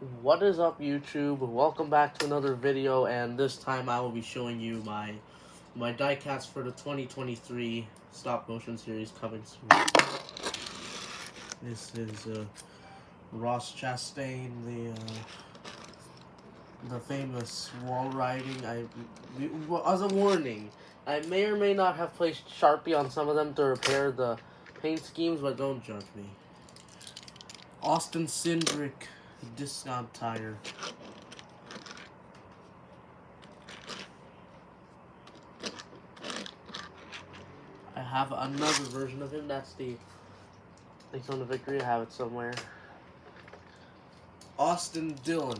What is up, YouTube? Welcome back to another video, and this time I will be showing you my diecast for the 2023 stop motion series coming soon. This is Ross Chastain, the famous wall riding. As a warning, I may or may not have placed Sharpie on some of them to repair the paint schemes, but don't judge me. Austin Cindric discount tire. I have another version of him. That's the Daytona the Victory. I have it somewhere. Austin Dillon.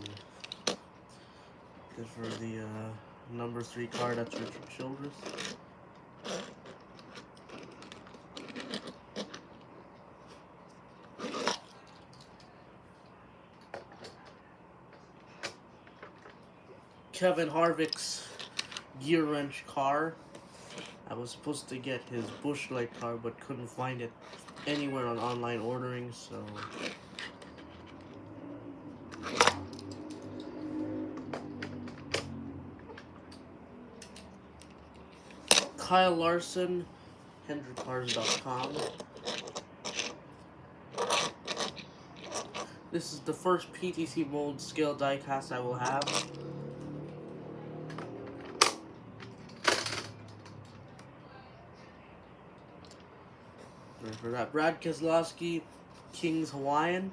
Good for the number 3 card. That's Richard Childress. Kevin Harvick's gear wrench car. I was supposed to get his Busch Light car, but couldn't find it anywhere on online ordering, so Kyle Larson, HendrickCars.com. This is the first PTC mold scale diecast I will have. For that, Brad Keselowski, King's Hawaiian.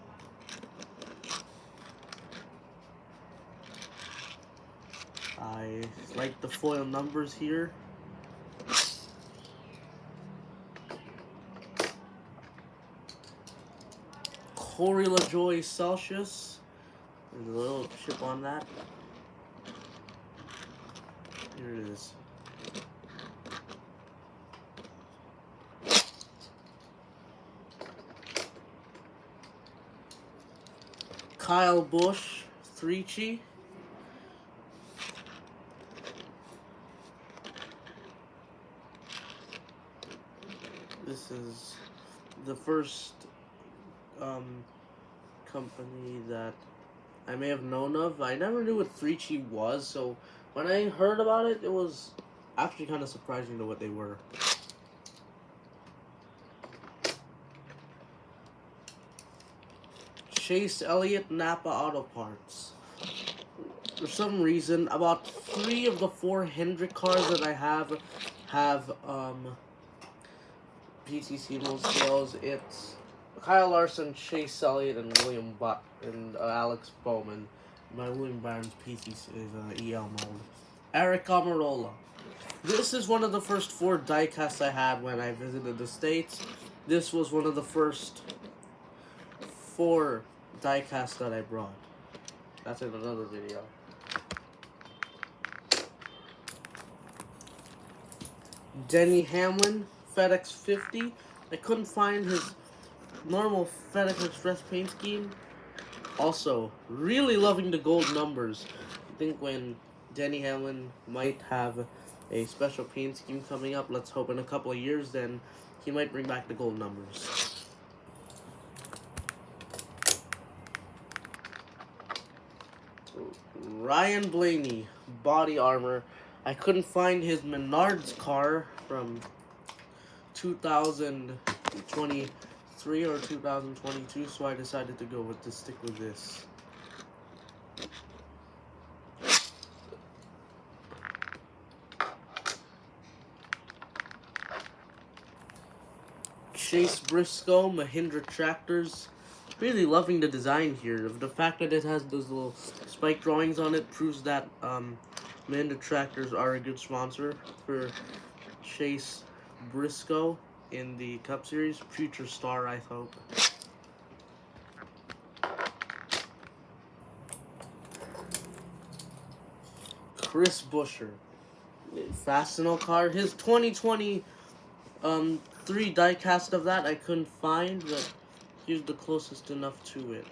I like the foil numbers here. Corey LaJoie Celsius. There's a little chip on that. Here it is. Kyle Busch 3Chi. This is the first company that I may have known of. I never knew what 3Chi was, so when I heard about it, it was actually kind of surprising to what they were. Chase Elliott Napa Auto Parts. For some reason, about 3 of the 4 Hendrick cars that I have PTC mold scales. It's Kyle Larson, Chase Elliott, and William Butt and Alex Bowman. My William Byron's PTC is EL mold. Eric Almirola. This is one of the first 4 diecasts I had when I visited the States. This was one of the first 4 diecasts that I brought. That's in another video. Denny Hamlin, FedEx 50. I couldn't find his normal FedEx Express paint scheme. Also, really loving the gold numbers. I think when Denny Hamlin might have a special paint scheme coming up, let's hope in a couple of years, then he might bring back the gold numbers. Ryan Blaney, body armor. I couldn't find his Menards car from 2023 or 2022, so I decided to stick with this. Chase Briscoe, Mahindra Tractors. Really loving the design here. The fact that it has those little spike drawings on it proves that Mahindra Tractors are a good sponsor for Chase Briscoe in the Cup Series. Future star, I hope. Chris Buescher, Fastenal car. His 2020 3 diecast of that I couldn't find, but here's the closest enough to it.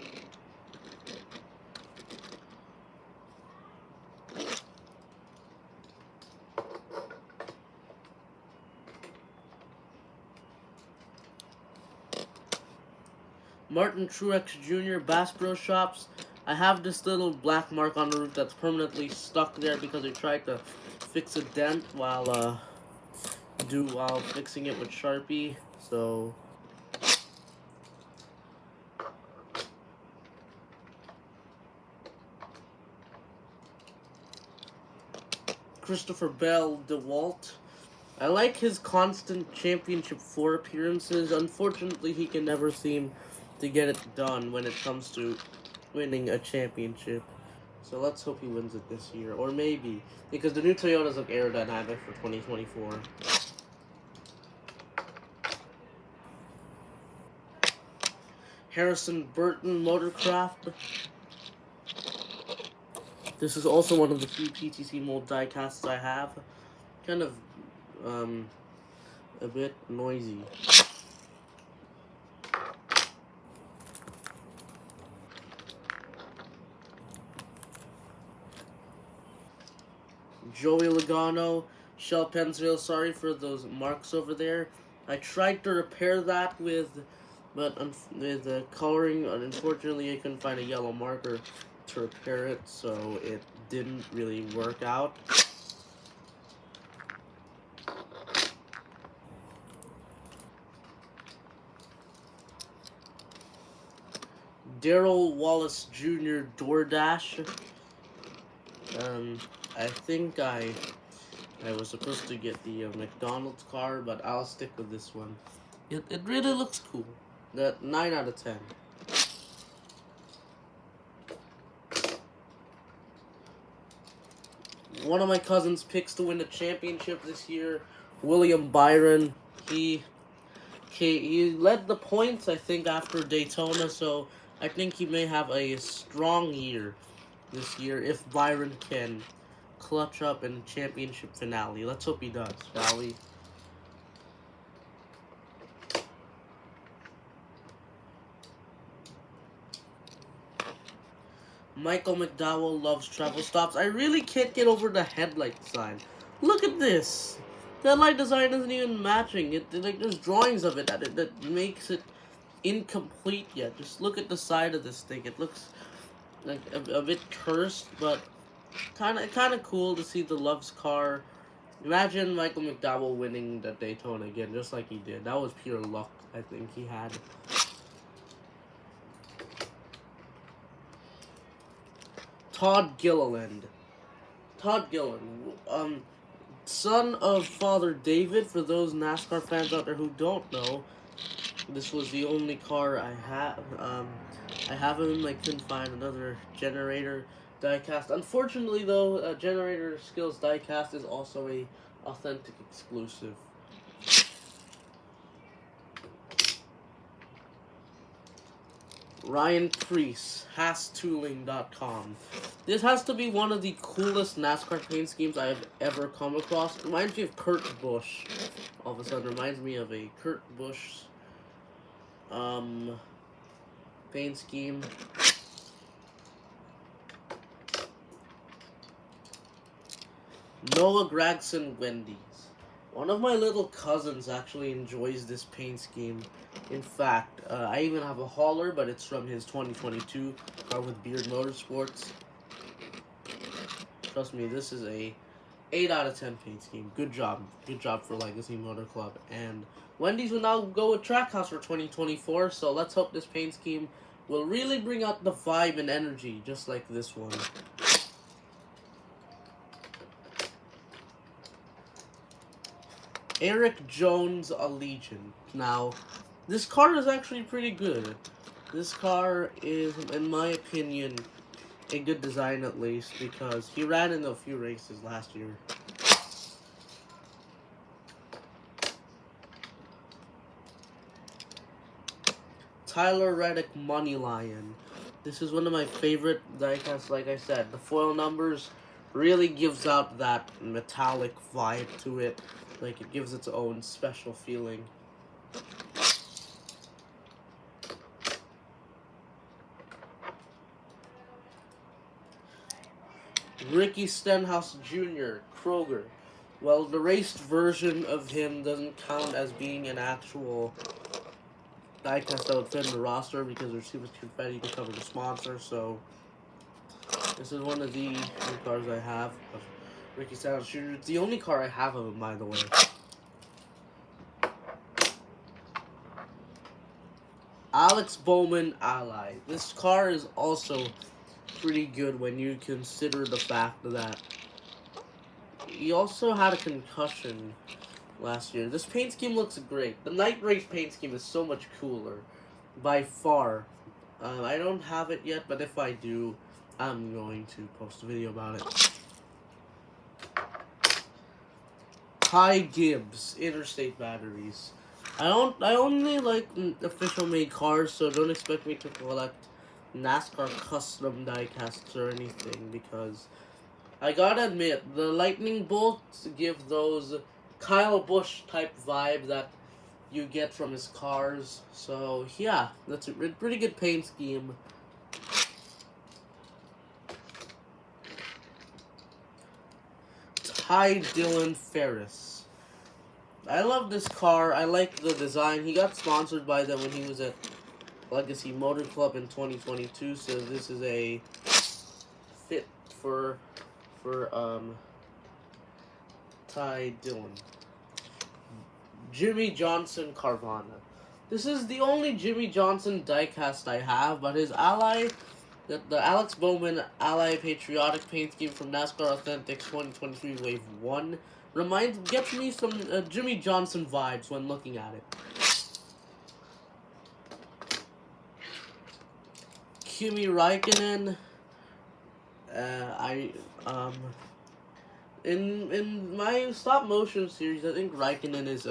Martin Truex Jr., Bass Pro Shops. I have this little black mark on the roof that's permanently stuck there because I tried to fix a dent while fixing it with Sharpie. So Christopher Bell DeWalt. I like his constant Championship 4 appearances. Unfortunately, he can never seem to get it done when it comes to winning a championship. So let's hope he wins it this year. Or maybe, because the new Toyotas look aerodynamic for 2024. Harrison Burton Motorcraft. This is also one of the few PTC mold diecasts I have. Kind of, a bit noisy. Joey Logano, Shell Pencil, sorry for those marks over there. I tried to repair that with coloring. Unfortunately, I couldn't find a yellow marker to repair it, so it didn't really work out. Daryl Wallace Jr. DoorDash. I think I was supposed to get the McDonald's car, but I'll stick with this one. It really looks cool. That 9 out of 10. One of my cousins picks to win the championship this year, William Byron. He led the points, I think, after Daytona, so I think he may have a strong year this year if Byron can clutch up in the championship finale. Let's hope he does, shall we? Michael McDowell loves travel stops. I really can't get over the headlight design. Look at this. The headlight design isn't even matching. Like there's drawings of it that makes it incomplete yet. Just look at the side of this thing. It looks like a bit cursed, but kind of cool to see the Love's car. Imagine Michael McDowell winning the Daytona again, just like he did. That was pure luck, I think he had. Todd Gilliland. Son of Father David, for those NASCAR fans out there who don't know, this was the only car I have. I have him. I couldn't find another generator diecast. Unfortunately, though, Generator Skills diecast is also a authentic exclusive. Ryan Preece, HaasTooling.com. This has to be one of the coolest NASCAR paint schemes I have ever come across. Reminds me of Kurt Busch. All of a sudden, reminds me of a Kurt Busch paint scheme. Noah Gragson Wendy's. One of my little cousins actually enjoys this paint scheme. In fact, I even have a hauler, but it's from his 2022 car with Beard Motorsports. Trust me, this is a 8 out of 10 paint scheme. Good job for Legacy Motor Club. And Wendy's will now go with Trackhouse for 2024, so let's hope this paint scheme will really bring out the vibe and energy, just like this one. Eric Jones Allegiant. Now, this car is actually pretty good. This car is, in my opinion, a good design at least, because he ran in a few races last year. Tyler Reddick Money Lion. This is one of my favorite diecasts, like I said. The foil numbers really gives out that metallic vibe to it. Like, it gives its own special feeling. Ricky Stenhouse Jr., Kroger. Well, the raced version of him doesn't count as being an actual diecast that would fit in the roster because there's too much confetti to cover the sponsor, so This is one of the new cars I have of Ricky Styles Jr. It's the only car I have of him, by the way. Alex Bowman Ally. This car is also pretty good when you consider the fact that he also had a concussion last year. This paint scheme looks great. The Night Race paint scheme is so much cooler, by far. I don't have it yet, but if I do, I'm going to post a video about it. Ty Gibbs Interstate Batteries. I only like official made cars, so don't expect me to collect NASCAR custom diecasts or anything, because I gotta admit, the lightning bolts give those Kyle Busch type vibe that you get from his cars. So yeah, that's a pretty good paint scheme. Ty Dillon Ferris. I love this car. I like the design. He got sponsored by them when he was at Legacy Motor Club in 2022. So this is a fit for Ty Dillon. Jimmy Johnson Carvana. This is the only Jimmy Johnson diecast I have, but his ally, the Alex Bowman Ally Patriotic paint scheme from NASCAR Authentics 2023 Wave 1 gets me some Jimmy Johnson vibes when looking at it. Kimi Räikkönen. In my stop motion series, I think Räikkönen is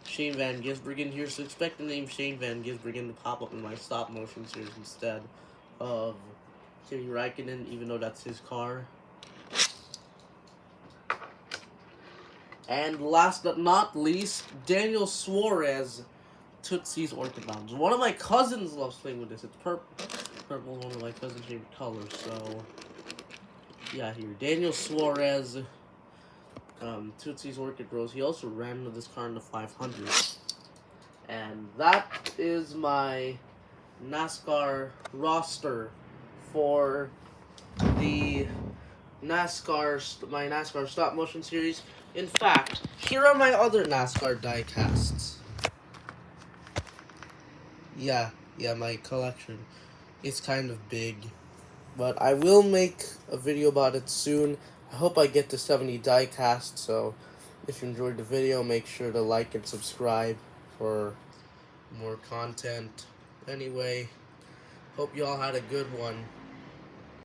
Shane Van Gisbergen here, so expect the name Shane Van Gisbergen to pop up in my stop motion series instead of Kimi Räikkönen, even though that's his car. And last but not least, Daniel Suarez Tootsie's Orchid Lounge. One of my cousins loves playing with this. It's purple. Purple is one of my cousin's favorite colors, so yeah, here. Daniel Suarez, Tootsie's Orchid Rose. He also ran with this car in the 500. And that is my NASCAR roster for the my NASCAR stop motion series. In fact, here are my other NASCAR diecasts. Yeah, my collection. It's kind of big, but I will make a video about it soon. I hope I get to 70 diecasts, so if you enjoyed the video, make sure to like and subscribe for more content. Anyway, hope you all had a good one.